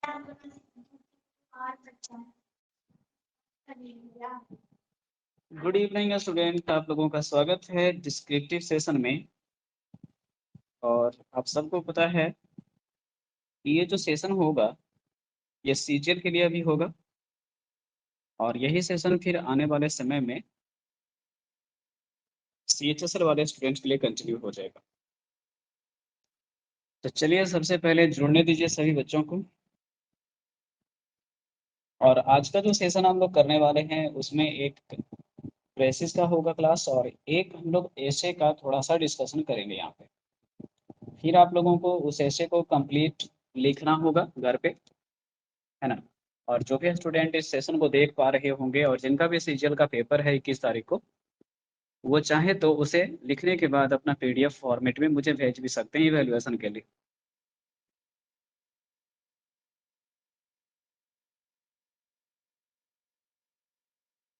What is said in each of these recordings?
Good evening student, आप लोगों का स्वागत है डिस्क्रिप्टिव सेशन में। और आप सबको पता है कि ये जो सेशन होगा ये सीजीएल के लिए भी होगा और यही सेशन फिर आने वाले समय में सीएचएसएल वाले स्टूडेंट्स के लिए कंटिन्यू हो जाएगा। तो चलिए सबसे पहले जुड़ने दीजिए सभी बच्चों को। और आज का जो सेशन हम लोग करने वाले हैं उसमें एक ब्रेसिस का होगा क्लास और एक हम लोग एसे का थोड़ा सा डिस्कशन करेंगे यहाँ पे। फिर आप लोगों को उस एसे को कंप्लीट लिखना होगा घर पे, है ना। और जो भी स्टूडेंट इस सेशन को देख पा रहे होंगे और जिनका भी सीजीएल का पेपर है 21 तारीख को, वो चाहे तो उसे लिखने के बाद अपना पीडीएफ फॉर्मेट में मुझे भेज भी सकते हैं इवैल्यूएशन के लिए।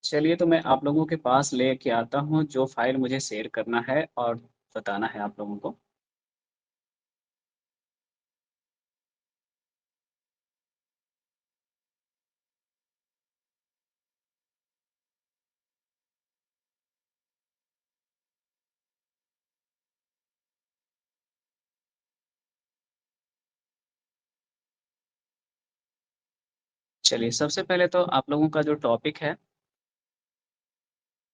चलिए तो मैं आप लोगों के पास लेके आता हूँ जो फाइल मुझे शेयर करना है और बताना है आप लोगों को। चलिए सबसे पहले तो आप लोगों का जो टॉपिक है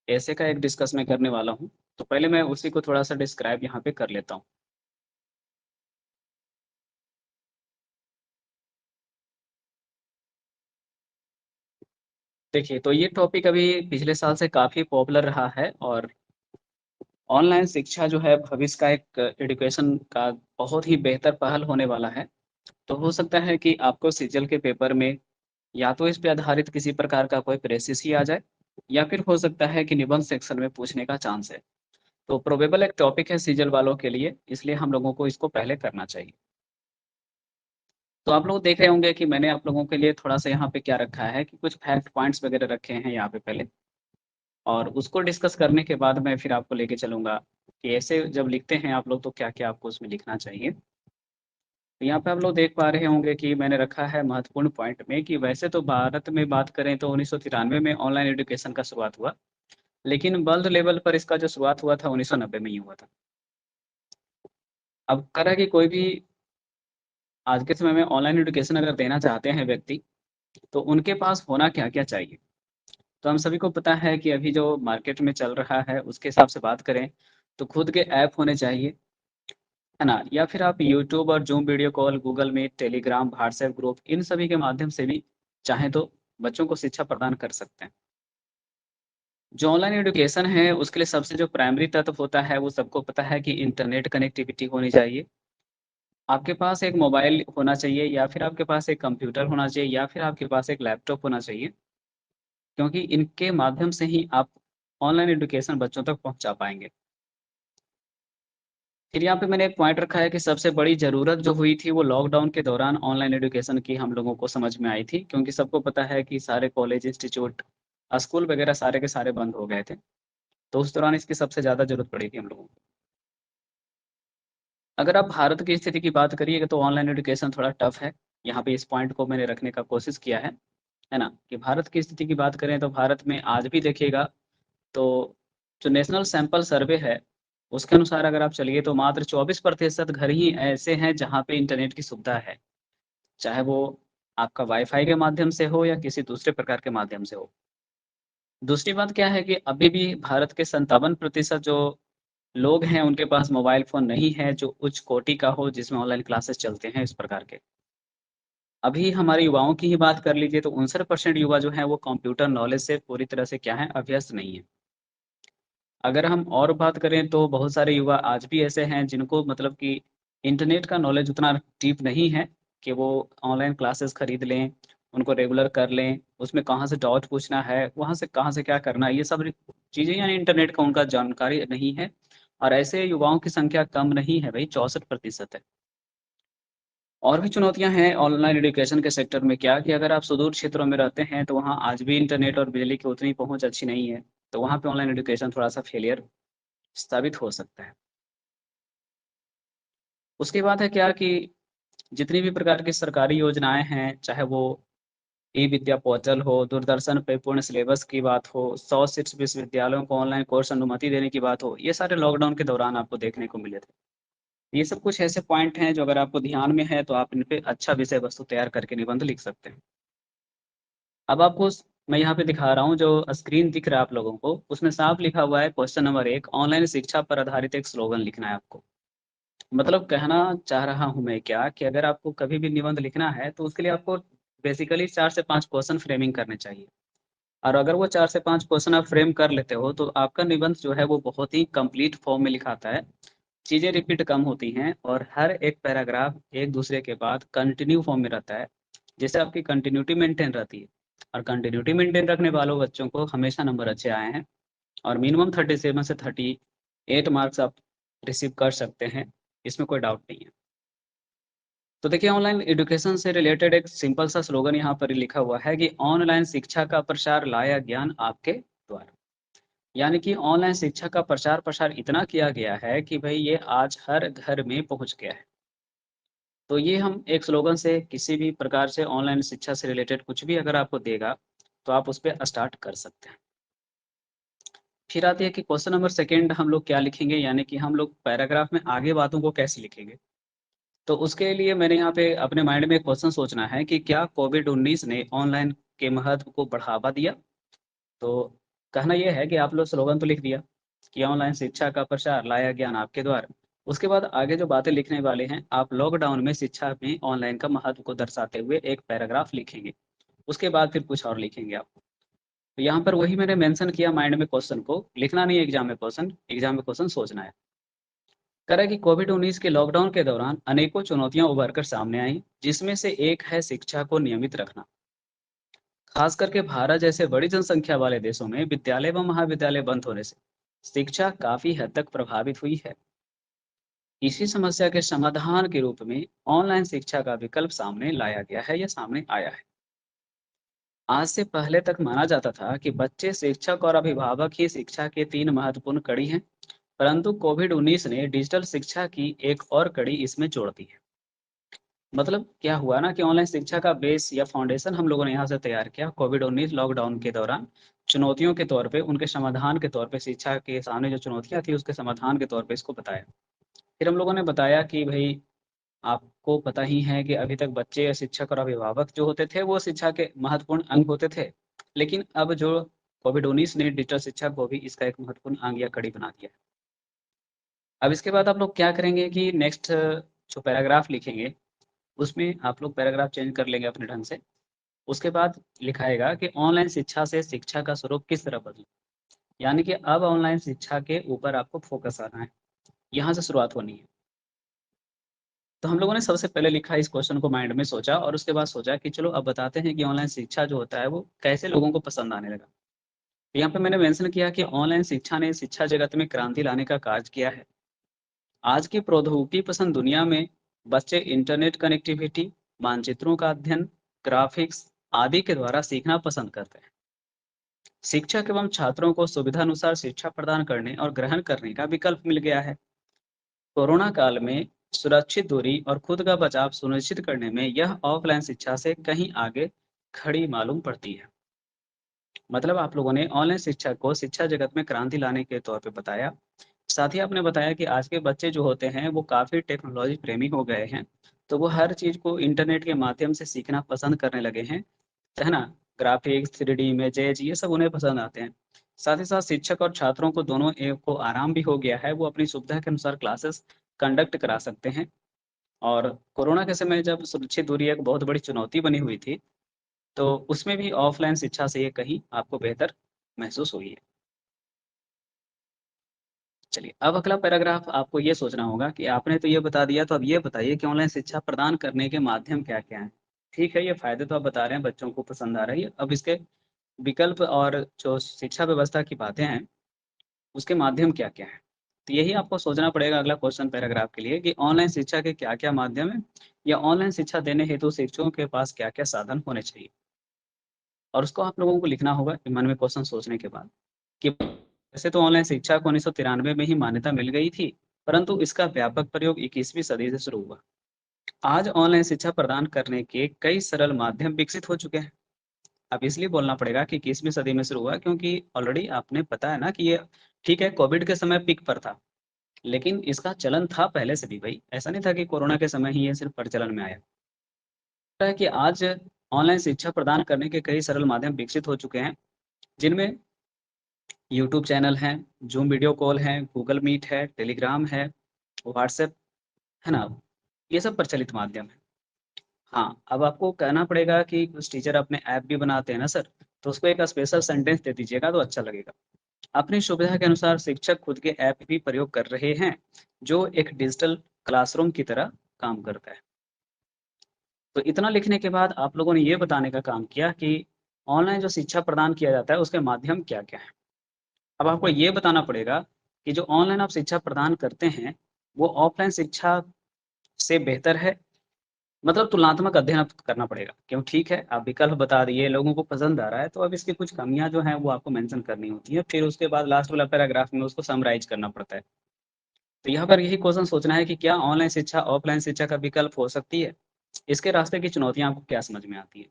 ऐसे का एक डिस्कस मैं करने वाला हूँ। तो पहले मैं उसी को थोड़ा सा डिस्क्राइब यहाँ पे कर लेता हूँ। देखिए तो ये टॉपिक अभी पिछले साल से काफ़ी पॉपुलर रहा है और ऑनलाइन शिक्षा जो है भविष्य का एक एजुकेशन का बहुत ही बेहतर पहल होने वाला है। तो हो सकता है कि आपको सीजीएल के पेपर में या तो इस पे आधारित किसी प्रकार का कोई प्रेसिस ही आ जाए या फिर हो सकता है कि निबंध सेक्शन में पूछने का चांस है। तो प्रोबेबल एक टॉपिक है सीजीएल वालों के लिए, इसलिए हम लोगों को इसको पहले करना चाहिए। तो आप लोग देख रहे होंगे कि मैंने आप लोगों के लिए थोड़ा-सा यहाँ पे क्या रखा है कि कुछ फैक्ट पॉइंट्स वगैरह रखे हैं यहाँ पे पहले, और उसको डिस्कस करने के बाद मैं फिर आपको लेके चलूँगा कि ऐसे जब लिखते हैं आप लोग तो क्या-क्या आपको उसमें लिखना चाहिए। तो यहाँ पे आप लोग देख पा रहे होंगे कि मैंने रखा है महत्वपूर्ण पॉइंट में कि वैसे तो भारत में बात करें तो 1993 में ऑनलाइन एजुकेशन का शुरुआत हुआ, लेकिन वर्ल्ड लेवल पर इसका जो शुरुआत हुआ था 1990 में ही हुआ था। अब कह रहा है कि कोई भी आज के समय में ऑनलाइन एजुकेशन अगर देना चाहते हैं व्यक्ति, तो उनके पास होना क्या-क्या चाहिए? तो हम सभी को पता है कि अभी जो मार्केट में चल रहा है उसके हिसाब से बात करें, तो खुद के ऐप होने चाहिए, है ना? या फिर आप यूट्यूब और Zoom video call, Google Meet, Telegram, WhatsApp group इन सभी के माध्यम से भी चाहें तो बच्चों को शिक्षा प्रदान कर सकते हैं। जो ऑनलाइन एजुकेशन है उसके लिए सबसे जो प्राइमरी तत्व होता है वो सबको पता है कि इंटरनेट कनेक्टिविटी होनी चाहिए। आपके पास एक मोबाइल होना चाहिए या फिर आपके पास एक कंप्यूटर होना चाहिए या फिर आपके पास एक लैपटॉप होना चाहिए, क्योंकि इनके माध्यम से ही आप ऑनलाइन एजुकेशन बच्चों तक पहुँचा पाएँगे। फिर यहाँ पे मैंने एक पॉइंट रखा है कि सबसे बड़ी ज़रूरत जो हुई थी वो लॉकडाउन के दौरान ऑनलाइन एजुकेशन की हम लोगों को समझ में आई थी, क्योंकि सबको पता है कि सारे कॉलेज, इंस्टीट्यूट, स्कूल वगैरह सारे के सारे बंद हो गए थे। तो उस दौरान इसकी सबसे ज़्यादा ज़रूरत पड़ी थी हम लोगों को। अगर आप भारत की स्थिति की बात करिएगा तो ऑनलाइन एजुकेशन थोड़ा टफ है। यहाँ पे इस पॉइंट को मैंने रखने का कोशिश किया है ना? कि भारत की स्थिति की बात करें तो भारत में आज भी देखिएगा तो जो नेशनल सैंपल सर्वे है, उसके अनुसार अगर आप चलिए तो मात्र 24% घर ही ऐसे हैं जहाँ पे इंटरनेट की सुविधा है। चाहे वो आपका वाईफ़ाई के माध्यम से हो या किसी दूसरे प्रकार के माध्यम से हो। दूसरी बात क्या है कि अभी भी भारत के 57% जो लोग हैं उनके पास मोबाइल फ़ोन नहीं है जो उच्च कोटि का हो जिसमें ऑनलाइन क्लासेस चलते हैं इस प्रकार के। अभी हमारे युवाओं की ही बात कर लीजिए तो 59% युवा जो हैं वो कंप्यूटर नॉलेज से पूरी तरह से क्या हैं अभ्यस्त नहीं है। अगर हम और बात करें तो बहुत सारे युवा आज भी ऐसे हैं जिनको मतलब कि इंटरनेट का नॉलेज उतना डीप नहीं है कि वो ऑनलाइन क्लासेस खरीद लें, उनको रेगुलर कर लें, उसमें कहाँ से डाउट पूछना है, वहाँ से कहाँ से क्या करना है, ये सब चीज़ें यानी इंटरनेट का उनका जानकारी नहीं है। और ऐसे युवाओं की संख्या कम नहीं है भई, 64% है। और भी चुनौतियाँ हैं ऑनलाइन एजुकेशन के सेक्टर में क्या कि अगर आप सुदूर क्षेत्रों में रहते हैं, तो वहाँ आज भी इंटरनेट और बिजली की उतनी पहुँच अच्छी नहीं है। तो वहाँ पे ऑनलाइन एजुकेशन थोड़ा-सा फेलियर साबित हो सकता है। उसके बाद है क्या कि जितनी भी प्रकार की सरकारी योजनाएं हैं, चाहे वो ई विद्या पोर्टल हो, दूरदर्शन पे पूर्ण सिलेबस की बात हो, 100 शीर्ष विश्वविद्यालयों को ऑनलाइन कोर्स अनुमति देने की बात हो, ये सारे लॉकडाउन के दौरान आपको देखने को मिले थे। ये सब कुछ ऐसे पॉइंट हैं जो अगर आपको ध्यान में है तो आप इन पे अच्छा विषय वस्तु तैयार करके निबंध लिख सकते हैं। अब आपको मैं यहाँ पे दिखा रहा हूँ, जो स्क्रीन दिख रहा है आप लोगों को, उसमें साफ लिखा हुआ है क्वेश्चन नंबर 1, ऑनलाइन शिक्षा पर आधारित एक स्लोगन लिखना है आपको। मतलब कहना चाह रहा हूँ मैं क्या कि अगर आपको कभी भी निबंध लिखना है तो उसके लिए आपको बेसिकली 4 से 5 क्वेश्चन फ्रेमिंग करने चाहिए। और अगर वो 4 से 5 क्वेश्चन आप फ्रेम कर लेते हो तो आपका निबंध जो है वो बहुत ही कंप्लीट फॉर्म में लिखाता है। चीज़ें रिपीट कम होती हैं और हर एक पैराग्राफ एक दूसरे के बाद कंटिन्यू फॉर्म में रहता है, जिससे आपकी कंटिन्यूटी मेंटेन रहती है। और कंटिन्यूटी मेंटेन रखने वालों बच्चों को हमेशा नंबर अच्छे आए हैं और मिनिमम 37 से 38 मार्क्स आप रिसीव कर सकते हैं, इसमें कोई डाउट नहीं है। तो देखिए, ऑनलाइन एजुकेशन से रिलेटेड एक सिंपल सा स्लोगन यहाँ पर लिखा हुआ है कि ऑनलाइन शिक्षा का प्रसार लाया ज्ञान आपके द्वारा। यानी कि ऑनलाइन शिक्षा का प्रचार प्रसार इतना किया गया है कि भाई ये आज हर घर में पहुँच गया है। तो ये हम एक स्लोगन से किसी भी प्रकार से ऑनलाइन शिक्षा से रिलेटेड कुछ भी अगर आपको देगा, तो आप उस पे स्टार्ट कर सकते हैं। फिर आती है कि क्वेश्चन नंबर 2 हम लोग क्या लिखेंगे, यानी कि हम लोग पैराग्राफ में आगे बातों को कैसे लिखेंगे। तो उसके लिए मैंने यहाँ पे अपने माइंड में एक क्वेश्चन सोचना है कि क्या कोविड-19 ने ऑनलाइन के महत्व को बढ़ावा दिया? तो कहना ये है कि आप लोग स्लोगन तो लिख दिया कि ऑनलाइन शिक्षा का प्रसार लाया ज्ञान आपके द्वारा। उसके बाद आगे जो बातें लिखने वाले हैं, आप लॉकडाउन में शिक्षा में ऑनलाइन का महत्व को दर्शाते हुए एक पैराग्राफ लिखेंगे। उसके बाद फिर कुछ और लिखेंगे आप। तो यहाँ पर वही मैंने मेंशन किया माइंड में क्वेश्चन को, लिखना नहीं है एग्ज़ाम में क्वेश्चन सोचना है। कह रहा है कि कोविड-19 के लॉकडाउन के दौरान अनेकों चुनौतियां उभर कर सामने आईं, जिसमें से एक है शिक्षा को नियमित रखना। खास करके भारत जैसे बड़ी जनसंख्या वाले देशों में विद्यालय व महाविद्यालय बंद होने से शिक्षा काफी हद तक प्रभावित हुई है। इसी समस्या के समाधान के रूप में ऑनलाइन शिक्षा का विकल्प सामने लाया गया है या सामने आया है। आज से पहले तक माना जाता था कि बच्चे, शिक्षक और अभिभावक ही शिक्षा के 3 महत्वपूर्ण कड़ी हैं, परंतु कोविड-19 ने डिजिटल शिक्षा की एक और कड़ी इसमें जोड़ दी है। मतलब क्या हुआ ना कि ऑनलाइन शिक्षा का बेस या फाउंडेशन हम लोगों ने यहाँ से तैयार किया कोविड-19 लॉकडाउन के दौरान, चुनौतियों के तौर पे, उनके समाधान के तौर पे, शिक्षा के सामने जो चुनौतियाँ थी उसके समाधान के तौर पे इसको बताया। फिर हम लोगों ने बताया कि भई आपको पता ही है कि अभी तक बच्चे या शिक्षक और अभिभावक जो होते थे वो शिक्षा के महत्वपूर्ण अंग होते थे। लेकिन अब जो कोविड-19 ने डिजिटल शिक्षा को भी इसका एक महत्वपूर्ण अंग या कड़ी बना दिया है। अब इसके बाद आप लोग क्या करेंगे कि नेक्स्ट जो पैराग्राफ लिखेंगे, उसमें आप लोग पैराग्राफ चेंज कर लेंगे अपने ढंग से। उसके बाद लिखाएगा कि ऑनलाइन शिक्षा से शिक्षा का स्वरूप किस तरह बदला। यानी कि अब ऑनलाइन शिक्षा के ऊपर आपको फोकस आना है, यहाँ से शुरुआत होनी है। तो हम लोगों ने सबसे पहले लिखा इस क्वेश्चन को माइंड में सोचा और उसके बाद सोचा कि चलो अब बताते हैं कि ऑनलाइन शिक्षा जो होता है वो कैसे लोगों को पसंद आने लगा। तो यहाँ पे मैंने मेंशन किया कि ऑनलाइन शिक्षा ने शिक्षा जगत में क्रांति लाने का कार्य किया है। आज की प्रौद्योगिकी पसंद दुनिया में बच्चे इंटरनेट कनेक्टिविटी, मानचित्रों का अध्ययन, ग्राफिक्स आदि के द्वारा सीखना पसंद करते हैं। शिक्षक एवं छात्रों को सुविधानुसार शिक्षा प्रदान करने और ग्रहण करने का विकल्प मिल गया है। कोरोना काल में सुरक्षित दूरी और खुद का बचाव सुनिश्चित करने में यह ऑफलाइन शिक्षा से कहीं आगे खड़ी मालूम पड़ती है। मतलब आप लोगों ने ऑनलाइन शिक्षा को शिक्षा जगत में क्रांति लाने के तौर पे बताया। साथ ही आपने बताया कि आज के बच्चे जो होते हैं वो काफ़ी टेक्नोलॉजी प्रेमी हो गए हैं। तो वो हर चीज़ को इंटरनेट के माध्यम से सीखना पसंद करने लगे हैं, है ना? ग्राफ़िक्स, 3D इमेजेज़ ये सब उन्हें पसंद आते हैं। साथ ही साथ शिक्षक और छात्रों को दोनों को आराम भी हो गया है, वो अपनी सुविधा के अनुसार क्लासेस कंडक्ट करा सकते हैं। और कोरोना के समय जब सुरक्षित दूरी एक बहुत बड़ी चुनौती बनी हुई थी, तो उसमें भी ऑफ़लाइन शिक्षा से ये कहीं आपको बेहतर महसूस हुई है। चलिए, अब अगला पैराग्राफ आपको ये सोचना होगा कि आपने तो ये बता दिया, तो अब ये बताइए कि ऑनलाइन शिक्षा प्रदान करने के माध्यम क्या-क्या हैं? ठीक है, ये फ़ायदे तो आप बता रहे हैं, बच्चों को पसंद आ रही है। अब इसके विकल्प और जो शिक्षा व्यवस्था की बातें हैं, उसके माध्यम क्या-क्या हैं? तो यही आपको सोचना पड़ेगा अगला क्वेश्चन पैराग्राफ के लिए कि ऑनलाइन शिक्षा के क्या-क्या माध्यम हैं या ऑनलाइन शिक्षा देने हेतु शिक्षकों के पास क्या-क्या साधन होने चाहिए? और उसको आप लोगों को लिखना होगा मन में क्वेश्चन सोचने के बाद कि वैसे तो ऑनलाइन शिक्षा को 1993 में ही मान्यता मिल गई थी, परंतु इसका व्यापक प्रयोग 21वीं सदी से शुरू हुआ। आज ऑनलाइन शिक्षा प्रदान करने के कई सरल माध्यम विकसित हो चुके हैं। अब इसलिए बोलना पड़ेगा कि 21वीं सदी में शुरू हुआ, क्योंकि ऑलरेडी आपने पता है ना कि ये ठीक है, कोविड के समय पीक पर था, लेकिन इसका चलन था पहले से भी भाई। ऐसा नहीं था कि कोरोना के समय ही ये सिर्फ प्रचलन में आया। है कि आज ऑनलाइन शिक्षा प्रदान करने के कई सरल माध्यम विकसित हो चुके हैं, जिनमें यूट्यूब चैनल हैं, ज़ूम वीडियो कॉल है, गूगल मीट है, टेलीग्राम है, व्हाट्सएप, है ना? ये सब प्रचलित माध्यम है। हाँ, अब आपको कहना पड़ेगा कि कुछ टीचर अपने ऐप भी बनाते हैं ना सर, तो उसको एक स्पेशल सेंटेंस दे दीजिएगा तो अच्छा लगेगा। अपनी सुविधा के अनुसार शिक्षक खुद के ऐप भी प्रयोग कर रहे हैं, जो एक डिजिटल क्लासरूम की तरह काम करता है। तो इतना लिखने के बाद आप लोगों ने ये बताने का काम किया कि ऑनलाइन जो शिक्षा प्रदान किया जाता है, उसके माध्यम क्या-क्या हैं। अब आपको ये बताना पड़ेगा कि जो ऑनलाइन आप शिक्षा प्रदान करते हैं, वो ऑफ़लाइन शिक्षा से बेहतर है। मतलब तुलनात्मक अध्ययन अब करना पड़ेगा। क्यों? ठीक है, आप विकल्प बता दिए, लोगों को पसंद आ रहा है, तो अब इसकी कुछ कमियाँ जो हैं, वो आपको मेंशन करनी होती हैं। फिर उसके बाद लास्ट वाला पैराग्राफ में उसको समराइज़ करना पड़ता है। तो यहाँ पर यही क्वेश्चन सोचना है कि क्या ऑनलाइन शिक्षा ऑफ़लाइन शिक्षा का विकल्प हो सकती है? इसके रास्ते की चुनौतियाँ आपको क्या समझ में आती हैं?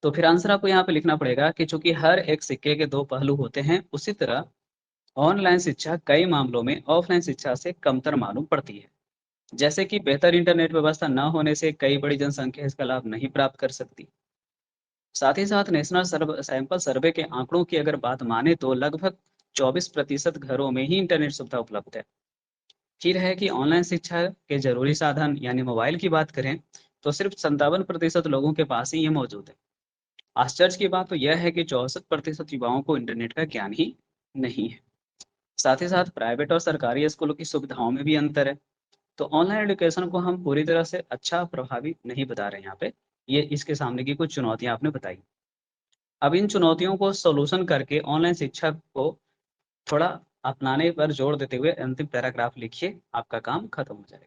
तो फिर आंसर आपको यहाँ पे लिखना पड़ेगा कि चूँकि हर एक सिक्के के 2 पहलू होते हैं, उसी तरह ऑनलाइन शिक्षा कई मामलों में ऑफ़लाइन शिक्षा से कमतर मालूम पड़ती है। जैसे कि बेहतर इंटरनेट व्यवस्था न होने से कई बड़ी जनसंख्या इसका लाभ नहीं प्राप्त कर सकती। साथ ही साथ नेशनल सैंपल सर्वे के आंकड़ों की अगर बात माने तो लगभग 24% घरों में ही इंटरनेट सुविधा उपलब्ध है। फिर है कि ऑनलाइन शिक्षा के जरूरी साधन यानी मोबाइल की बात करें तो सिर्फ 57% लोगों के पास ही ये मौजूद है। आश्चर्य की बात तो यह है कि 64% युवाओं को इंटरनेट का ज्ञान ही नहीं है। साथ ही साथ प्राइवेट और सरकारी स्कूलों की सुविधाओं में भी अंतर है। तो ऑनलाइन एजुकेशन को हम पूरी तरह से अच्छा प्रभावी नहीं बता रहे हैं यहाँ पे। ये इसके सामने की कुछ चुनौतियाँ आपने बताई। अब इन चुनौतियों को सॉल्यूशन करके ऑनलाइन शिक्षा को थोड़ा अपनाने पर जोर देते हुए अंतिम पैराग्राफ लिखिए, आपका काम खत्म हो जाएगा।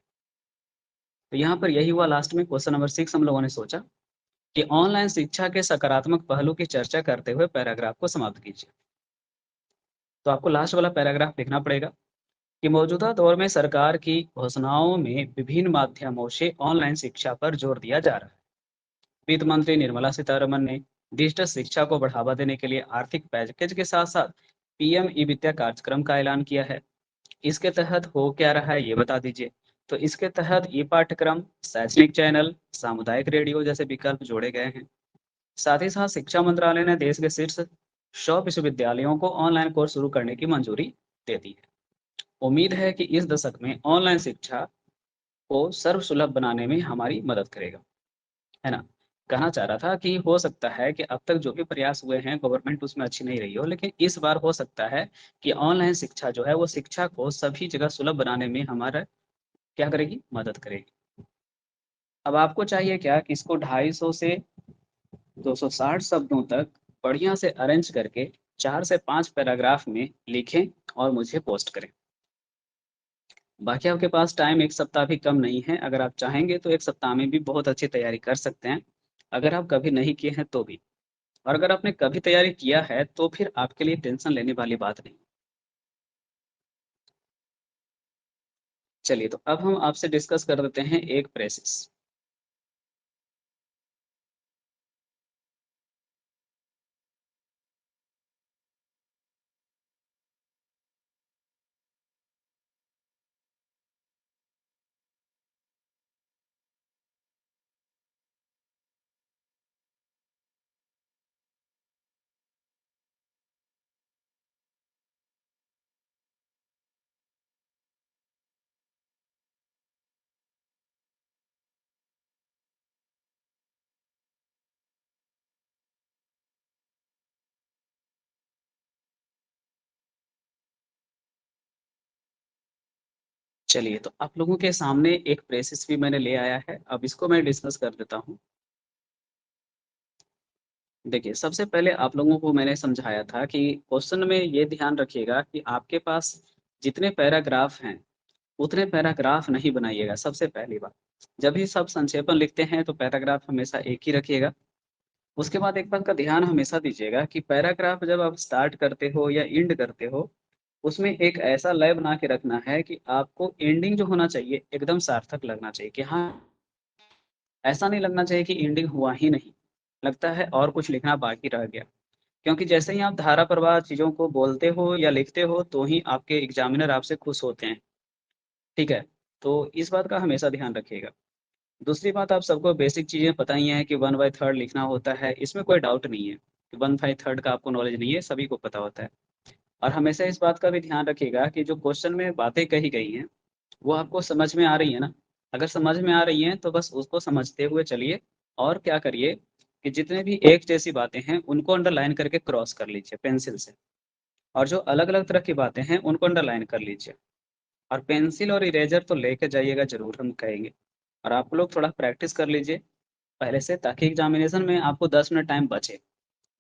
तो यहाँ पर यही हुआ लास्ट में क्वेश्चन नंबर 6 हम लोगों ने सोचा कि ऑनलाइन शिक्षा के सकारात्मक पहलू की चर्चा करते हुए पैराग्राफ को समाप्त कीजिए। तो आपको लास्ट वाला पैराग्राफ लिखना पड़ेगा कि मौजूदा दौर में सरकार की घोषणाओं में विभिन्न माध्यमों से ऑनलाइन शिक्षा पर जोर दिया जा रहा है। वित्त मंत्री निर्मला सीतारमन ने डिजिटल शिक्षा को बढ़ावा देने के लिए आर्थिक पैकेज के साथ साथ पीएम ई विद्या कार्यक्रम का ऐलान किया है। इसके तहत हो क्या रहा है ये बता दीजिए। तो इसके तहत ई पाठ्यक्रम, शैक्षणिक चैनल, सामुदायिक रेडियो जैसे विकल्प जोड़े गए हैं। साथ ही साथ शिक्षा मंत्रालय ने देश के शीर्ष 100 विश्वविद्यालयों को ऑनलाइन कोर्स शुरू करने की मंजूरी दे दी है। उम्मीद है कि इस दशक में ऑनलाइन शिक्षा को सर्वसुलभ बनाने में हमारी मदद करेगा। है ना? कहना चाह रहा था कि हो सकता है कि अब तक जो भी प्रयास हुए हैं गवर्नमेंट उसमें अच्छी नहीं रही हो, लेकिन इस बार हो सकता है कि ऑनलाइन शिक्षा जो है वो शिक्षा को सभी जगह सुलभ बनाने में हमारा क्या करेगी? मदद करेगी। अब आपको चाहिए क्या कि इसको 250 से 260 शब्दों तक बढ़िया से अरेंज करके 4 से 5 पैराग्राफ में लिखें और मुझे पोस्ट करें। बाकी आपके पास टाइम 1 सप्ताह भी कम नहीं है। अगर आप चाहेंगे तो 1 सप्ताह में भी बहुत अच्छी तैयारी कर सकते हैं, अगर आप कभी नहीं किए हैं तो भी। और अगर आपने कभी तैयारी किया है तो फिर आपके लिए टेंशन लेने वाली बात नहीं। चलिए तो अब हम आपसे डिस्कस कर देते हैं एक प्रेसेस। चलिए तो आप लोगों के सामने एक प्रेसेस भी मैंने ले आया है, अब इसको मैं डिस्कस कर देता हूँ। देखिए, सबसे पहले आप लोगों को मैंने समझाया था कि क्वेश्चन में ये ध्यान रखिएगा कि आपके पास जितने पैराग्राफ हैं, उतने पैराग्राफ नहीं बनाइएगा, सबसे पहली बात। जब भी सब संक्षेपण लिखते हैं तो पैराग्राफ हमेशा एक ही रखिएगा। उसके बाद एक बात का ध्यान हमेशा दीजिएगा कि पैराग्राफ जब आप स्टार्ट करते हो या एंड करते हो, उसमें एक ऐसा लय बना के रखना है कि आपको एंडिंग जो होना चाहिए एकदम सार्थक लगना चाहिए कि हाँ, ऐसा नहीं लगना चाहिए कि एंडिंग हुआ ही नहीं, लगता है और कुछ लिखना बाकी रह गया। क्योंकि जैसे ही आप धारा प्रवाह चीज़ों को बोलते हो या लिखते हो, तो ही आपके एग्ज़ामिनर आपसे खुश होते हैं, ठीक है? तो इस बात का हमेशा ध्यान रखिएगा। दूसरी बात, आप सबको बेसिक चीज़ें पता ही हैं कि 1/3 लिखना होता है, इसमें कोई डाउट नहीं है कि 1/3 का आपको नॉलेज नहीं है, सभी को पता होता है। और हमेशा इस बात का भी ध्यान रखिएगा कि जो क्वेश्चन में बातें कही गई हैं, वो आपको समझ में आ रही है ना? अगर समझ में आ रही हैं, तो बस उसको समझते हुए चलिए और क्या करिए कि जितने भी एक जैसी बातें हैं, उनको अंडरलाइन करके क्रॉस कर लीजिए पेंसिल से, और जो अलग-अलग तरह की बातें हैं, उनको अंडरलाइन कर लीजिए। और पेंसिल और इरेज़र तो लेके जाइएगा ज़रूर, हम कहेंगे। और आप लोग थोड़ा प्रैक्टिस कर लीजिए पहले से, ताकि एग्ज़ामिनेशन में आपको 10 मिनट टाइम बचे।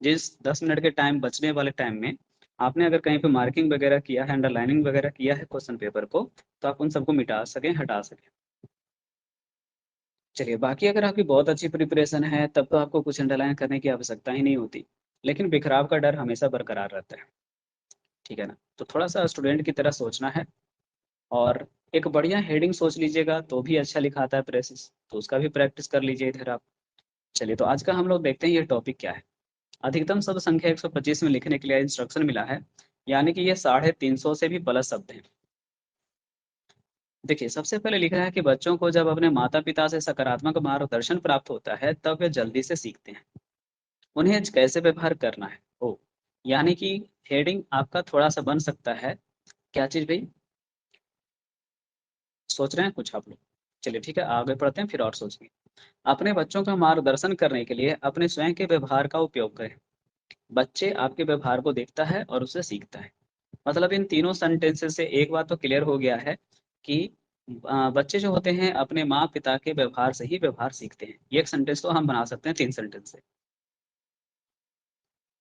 जिस 10 मिनट के टाइम बचने वाले टाइम में आपने अगर कहीं पे मार्किंग वगैरह किया है, अंडरलाइनिंग वगैरह किया है क्वेश्चन पेपर को, तो आप उन सबको मिटा सकें, हटा सकें। चलिए, बाकी अगर आपकी बहुत अच्छी प्रिपरेशन है, तब तो आपको कुछ अंडरलाइन करने की आवश्यकता ही नहीं होती। लेकिन बिखराव का डर हमेशा बरकरार रहता है, ठीक है ना? तो थोड़ा-सा स्टूडेंट की तरह सोचना है, और एक बढ़िया हेडिंग सोच लीजिएगा, तो भी अच्छा लिखाता है प्रेसिस, तो उसका भी प्रैक्टिस कर लीजिए इधर आप। चलिए, तो आज का हम लोग देखते हैं ये टॉपिक क्या है। अधिकतम शब्द संख्या 125 में लिखने के लिए इंस्ट्रक्शन मिला है, यानी कि ये 350 से भी प्लस शब्द हैं। देखिए, सबसे पहले लिखा है कि बच्चों को जब अपने माता-पिता से सकारात्मक मार्गदर्शन प्राप्त होता है, तब वे जल्दी से सीखते हैं। उन्हें कैसे व्यवहार करना है? ओह! यानी कि हेडिंग आपका थोड़ा-सा बन सकता है, क्या चीज़ भई? सोच रहे हैं कुछ आप लोग? चलिए ठीक है, आगे बढ़ते हैं फिर और सोचेंगे। अपने बच्चों का मार्गदर्शन करने के लिए अपने स्वयं के व्यवहार का उपयोग करें। बच्चे आपके व्यवहार को देखता है और उससे सीखता है। मतलब इन तीनों सेंटेंसेस से एक बात तो क्लियर हो गया है कि बच्चे जो होते हैं अपने माँ-पिता के व्यवहार से ही व्यवहार सीखते हैं। ये एक सेंटेंस तो हम बना सकते हैं 3 सेंटेंस से।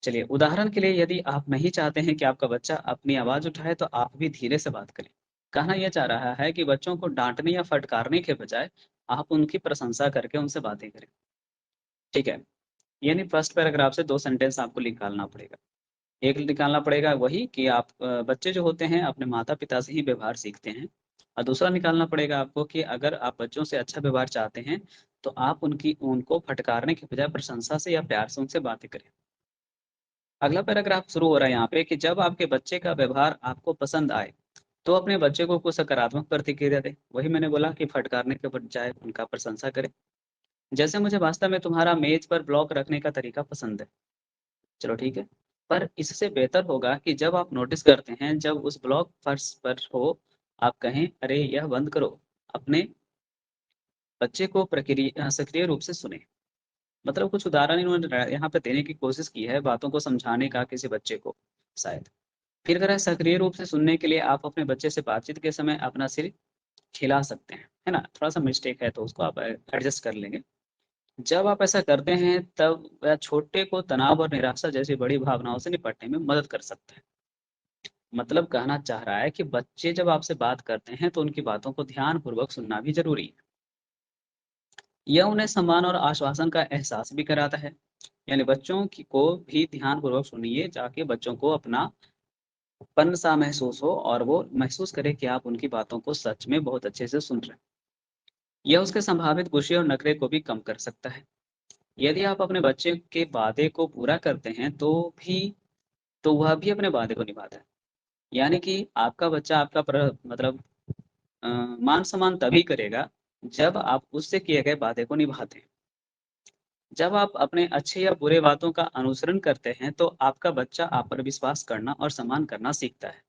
चलिए, उदाहरण के लिए यदि आप नहीं चाहते हैं कि आपका बच्चा अपनी आवाज़ उठाए, तो आप भी धीरे से बात करें। कहना ये चाह रहा है कि बच्चों को डाँटने या फटकारने के बजाय आप उनकी प्रशंसा करके उनसे बातें करें, ठीक है? यानी फर्स्ट पैराग्राफ से 2 सेंटेंस आपको निकालना पड़ेगा। एक निकालना पड़ेगा वही कि आप बच्चे जो होते हैं अपने माता-पिता से ही व्यवहार सीखते हैं, और दूसरा निकालना पड़ेगा आपको कि अगर आप बच्चों से अच्छा व्यवहार चाहते हैं, तो आप उनको फटकारने के बजाय प्रशंसा से या प्यार से उनसे बातें करें। अगला पैराग्राफ शुरू हो रहा है यहाँ पे कि जब आपके बच्चे का व्यवहार आपको पसंद आए, तो अपने बच्चे को कुछ सकारात्मक प्रतिक्रिया दें। वही मैंने बोला कि फटकारने के बजाय उनका प्रशंसा करें। जैसे मुझे वास्तव में तुम्हारा मेज़ पर ब्लॉक रखने का तरीका पसंद है। चलो ठीक है। पर इससे बेहतर होगा कि जब आप नोटिस करते हैं, जब उस ब्लॉक फर्श पर हो, आप कहें, "अरे! यह बंद करो।" अपने बच्चे को सक्रिय रूप से सुनें। मतलब कुछ उदाहरण इन्होंने यहाँ पे देने की कोशिश की है, बातों को समझाने का किसी बच्चे को, शायद। फिर अगर सक्रिय रूप से सुनने के लिए आप अपने बच्चे से बातचीत के समय अपना सिर हिला सकते हैं, है ना? थोड़ा-सा मिस्टेक है, तो उसको आप एडजस्ट कर लेंगे। जब आप ऐसा करते हैं, तब वह छोटे को तनाव और निराशा जैसी बड़ी भावनाओं से निपटने में मदद कर सकता है। मतलब कहना चाह रहा है कि बच्चे जब आपसे बात करते हैं, तो उनकी बातों को ध्यानपूर्वक सुनना भी ज़रूरी है। यह उन्हें सम्मान और आश्वासन का एहसास भी कराता है। यानी बच्चों को भी ध्यानपूर्वक सुनिए, ताकि बच्चों को अपनापन सा महसूस हो और वो महसूस करें कि आप उनकी बातों को सच में बहुत अच्छे से सुन रहे हैं। यह उसके संभावित गुस्से और नखरे को भी कम कर सकता है। यदि आप अपने बच्चे के वादे को पूरा करते हैं, तो वह भी अपने वादे को निभाता है। यानी कि आपका बच्चा आपका मतलब अ, मान-सम्मान तभी करेगा, जब आप उससे किए गए वादे को निभाते हैं। जब आप अपने अच्छे या बुरे वादों का अनुसरण करते हैं, तो आपका बच्चा आप पर विश्वास करना और सम्मान करना सीखता है।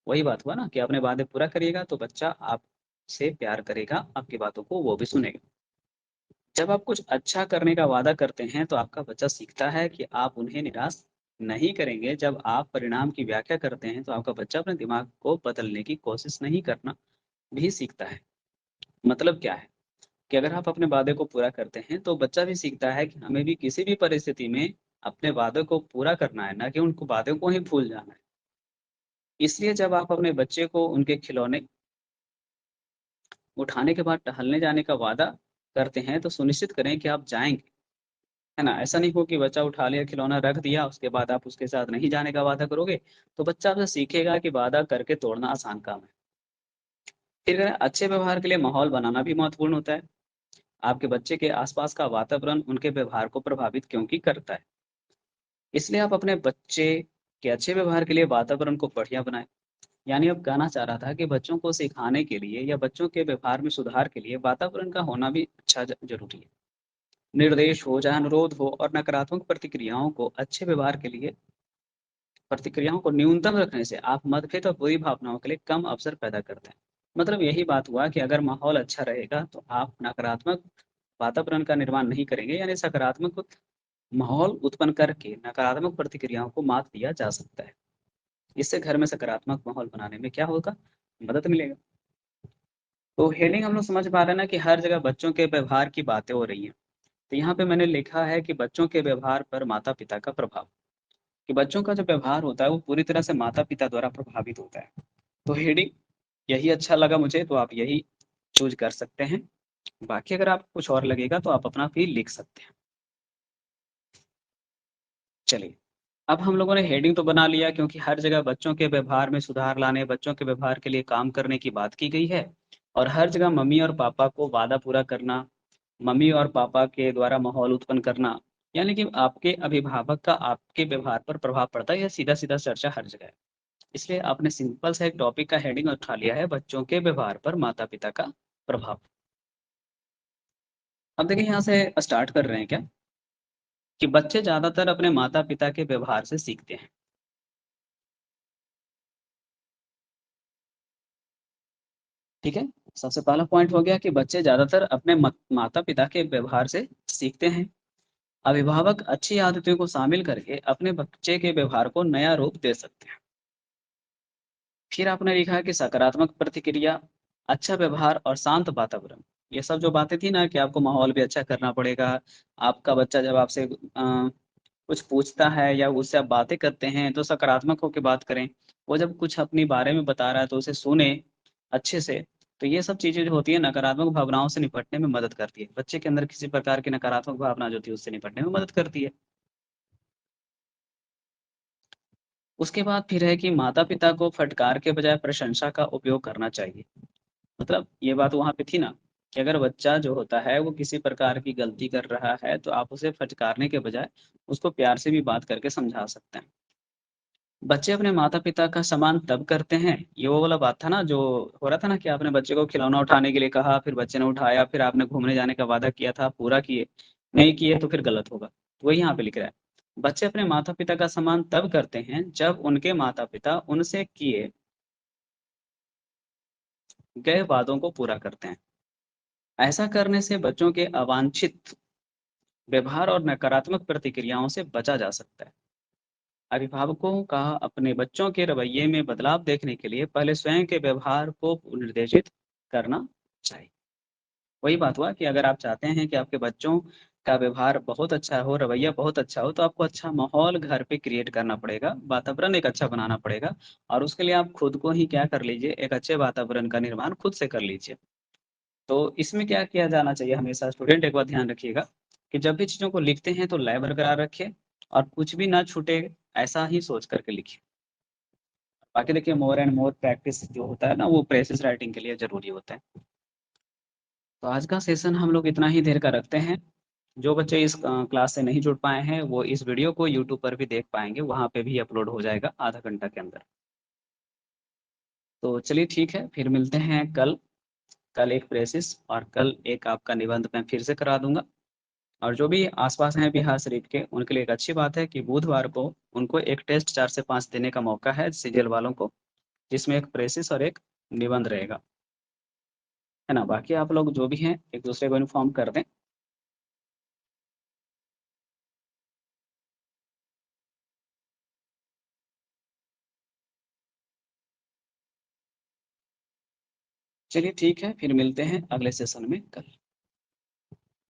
वही बात हुआ ना कि अपने वादे पूरा करिएगा, तो बच्चा आपसे प्यार करेगा, आपकी बातों को वो भी सुनेगा। जब आप कुछ अच्छा करने का वादा करते हैं, तो आपका बच्चा सीखता है कि आप उन्हें निराश नहीं करेंगे। जब आप परिणाम की व्याख्या करते हैं, तो आपका बच्चा अपने दिमाग को बदलने की कोशिश नहीं करना भी सीखता है। मतलब क्या है कि अगर आप अपने वादे को पूरा करते हैं, तो बच्चा भी सीखता है कि हमें भी किसी भी परिस्थिति में अपने वादे को पूरा करना है, ना कि उनको वादों को ही भूल जाना है। इसलिए जब आप अपने बच्चे को उनके खिलौने उठाने के बाद टहलने जाने का वादा करते हैं, तो सुनिश्चित करें कि आप जाएँगे। है ना? ऐसा नहीं हो कि बच्चा उठा लिया खिलौना रख दिया, उसके बाद आप उसके साथ नहीं जाने का वादा करोगे, तो बच्चा आपसे सीखेगा कि वादा करके तोड़ना आसान काम है। फिर अच्छे व्यवहार के लिए माहौल बनाना भी महत्वपूर्ण होता है। आपके बच्चे के आसपास का वातावरण उनके व्यवहार को प्रभावित क्योंकि करता है। इसलिए आप अपने बच्चे के अच्छे व्यवहार के लिए वातावरण को बढ़िया बनाएँ। यानी अब कहना चाह रहा था कि बच्चों को सिखाने के लिए या बच्चों के व्यवहार में सुधार के लिए वातावरण का होना भी अच्छा ज़रूरी है। निर्देश हो, चाहे अनुरोध हो और नकारात्मक प्रतिक्रियाओं को न्यूनतम रखने से आप मतभेद और बुरी भावनाओं के लिए कम अवसर पैदा करते हैं। मतलब यही बात हुआ कि अगर माहौल अच्छा रहेगा तो आप नकारात्मक वातावरण का निर्माण नहीं करेंगे, यानी सकारात्मक माहौल उत्पन्न करके नकारात्मक प्रतिक्रियाओं को मात दिया जा सकता है। इससे घर में सकारात्मक माहौल बनाने में क्या होगा? मदद मिलेगा। तो हेडिंग हम लोग समझ पा रहे हैं ना कि हर जगह बच्चों के व्यवहार की बातें हो रही हैं। तो यहाँ पे मैंने लिखा है कि बच्चों के व्यवहार पर माता-पिता का प्रभाव, कि बच्चों का जो व्यवहार होता है वो पूरी तरह से माता-पिता द्वारा प्रभावित होता है। तो हेडिंग यही अच्छा लगा मुझे, तो आप यही चूज़ कर सकते हैं। बाकी अगर आपको कुछ और लगेगा तो आप अपना भी लिख सकते हैं। चलिए, अब हम लोगों ने हेडिंग तो बना लिया क्योंकि हर जगह बच्चों के व्यवहार में सुधार लाने, बच्चों के व्यवहार के लिए काम करने की बात की गई है और हर जगह मम्मी और पापा को वादा पूरा करना, मम्मी और पापा के द्वारा माहौल उत्पन्न करना, यानी कि आपके अभिभावक का आपके व्यवहार पर प्रभाव पड़ता है, यह सीधा-सीधा चर्चा हर जगह है। इसलिए आपने सिंपल सा एक टॉपिक का हेडिंग उठा लिया है, बच्चों के व्यवहार पर माता-पिता का प्रभाव। अब देखिए यहाँ से स्टार्ट कर रहे हैं क्या, कि बच्चे ज़्यादातर अपने माता-पिता के व्यवहार से सीखते हैं, ठीक है? सबसे पहला पॉइंट हो गया कि बच्चे ज़्यादातर अपने माता-पिता के व्यवहार से सीखते हैं। अभिभावक अच्छी आदतों को शामिल करके अपने बच्चे के व्यवहार को नया रूप दे सकते हैं। फिर आपने लिखा है कि सकारात्मक प्रतिक्रिया, अच्छा व्यवहार और शांत वातावरण। ये सब जो बातें थी ना कि आपको माहौल भी अच्छा करना पड़ेगा। आपका बच्चा जब आपसे कुछ पूछता है या उससे आप बातें करते हैं तो सकारात्मक होके बात करें। वो जब कुछ अपने बारे में बता रहा है तो उसे सुने अच्छे से। तो ये सब चीज़ें जो होती हैं नकारात्मक भावनाओं से निपटने में मदद करती है। बच्चे के अंदर किसी प्रकार की नकारात्मक भावना जो होती है उससे निपटने में मदद करती है। उसके बाद फिर है कि माता-पिता को फटकार के बजाय प्रशंसा का उपयोग करना चाहिए। मतलब ये बात वहाँ पे थी ना, कि अगर बच्चा जो होता है वो किसी प्रकार की गलती कर रहा है, तो आप उसे फटकारने के बजाय उसको प्यार से भी बात करके समझा सकते हैं। बच्चे अपने माता-पिता का सम्मान तब करते हैं, ये वो वाला बात था ना जो हो रहा था ना कि आपने बच्चे को खिलौना उठाने के लिए कहा, फिर बच्चे ने उठाया, फिर आपने घूमने जाने का वादा किया था, पूरा किए, नहीं किए तो फिर गलत होगा। तो वही यहाँ पे लिख रहा है। बच्चे अपने माता-पिता का सम्मान तब करते हैं, जब उनके माता-पिता उनसे किए गए वादों को पूरा करते हैं। ऐसा करने से बच्चों के अवांछित व्यवहार और नकारात्मक प्रतिक्रियाओं से बचा जा सकता है। अभिभावकों का अपने बच्चों के रवैये में बदलाव देखने के लिए पहले स्वयं के व्यवहार को निर्देशित करना चाहिए। वही बात हुआ कि अगर आप चाहते हैं कि आपके बच्चों का व्यवहार बहुत अच्छा हो, रवैया बहुत अच्छा हो, तो आपको अच्छा माहौल घर पे क्रिएट करना पड़ेगा, वातावरण एक अच्छा बनाना पड़ेगा और उसके लिए आप खुद को ही क्या कर लीजिए, एक अच्छे वातावरण का निर्माण खुद से कर लीजिए। तो इसमें क्या किया जाना चाहिए हमेशा स्टूडेंट एक बात ध्यान रखिएगा कि जब भी चीज़ों को लिखते हैं तो लय बरकरार रखें और कुछ भी ना छूटे ऐसा ही सोच करके लिखिए। बाकी देखिए मोर एंड मोर प्रैक्टिस जो होता है ना वो प्रेसिस राइटिंग के लिए ज़रूरी होता है। तो आज का सेशन हम लोग इतना ही देर का रखते हैं। जो बच्चे इस क्लास से नहीं जुड़ पाए हैं वो इस वीडियो को यूट्यूब पर भी देख पाएँगे, वहाँ पे भी अपलोड हो जाएगा आधा घंटा के अंदर। तो चलिए ठीक है, फिर मिलते हैं कल। कल एक प्रेसिस और कल एक आपका निबंध मैं फिर से करा दूँगा। और जो भी आस-पास हैं बिहार शरीफ के, उनके लिए एक अच्छी बात है कि बुधवार को उनको एक टेस्ट 4 से 5 देने का मौका है सीजीएल वालों को, जिसमें एक प्रेसिस और एक निबंध रहेगा, है ना? बाकी आप लोग जो भी हैं, एक-दूसरे को इन्फॉर्म कर दें। चलिए ठीक है, फिर मिलते हैं अगले सेशन में कल।